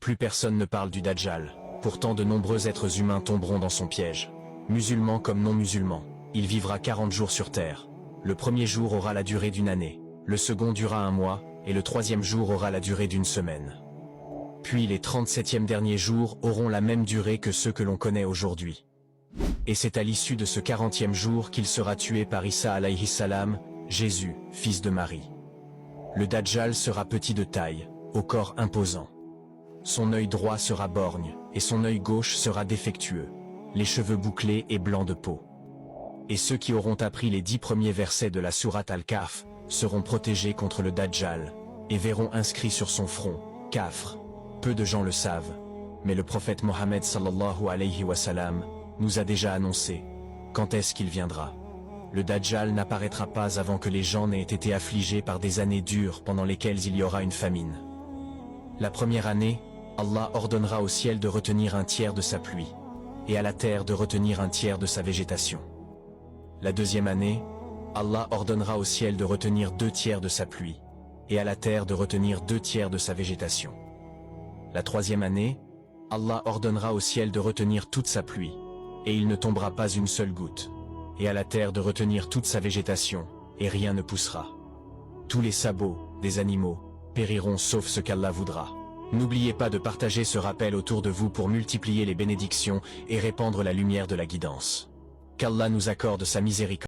Plus personne ne parle du Dajjal. Pourtant de nombreux êtres humains tomberont dans son piège. Musulmans comme non musulmans. Il vivra 40 jours sur terre. Le premier jour aura la durée d'une année. Le second durera 1 mois, et le troisième jour aura la durée d'une semaine. Puis les 37e derniers jours auront la même durée que ceux que l'on connaît aujourd'hui. Et c'est à l'issue de ce 40e jour qu'il sera tué par Isa alayhi salam, Jésus, fils de Marie. Le Dajjal sera petit de taille, au corps imposant. Son œil droit sera borgne, et son œil gauche sera défectueux, les cheveux bouclés et blancs de peau. Et ceux qui auront appris les 10 premiers versets de la sourate Al-Kahf seront protégés contre le Dajjal, et verront inscrit sur son front, Kafr. Peu de gens le savent, mais le prophète Mohammed sallallahu alayhi wa sallam nous a déjà annoncé quand est-ce qu'il viendra. Le Dajjal n'apparaîtra pas avant que les gens n'aient été affligés par des années dures pendant lesquelles il y aura une famine. La première année, Allah ordonnera au ciel de retenir 1/3 de sa pluie, et à la terre de retenir 1/3 de sa végétation. La deuxième année, Allah ordonnera au ciel de retenir 2/3 de sa pluie, et à la terre de retenir 2/3 de sa végétation. La troisième année, Allah ordonnera au ciel de retenir toute sa pluie, et il ne tombera pas une seule goutte, et à la terre de retenir toute sa végétation, et rien ne poussera. Tous les sabots des animaux périront sauf ce qu'Allah voudra. N'oubliez pas de partager ce rappel autour de vous pour multiplier les bénédictions et répandre la lumière de la guidance. Qu'Allah nous accorde sa miséricorde.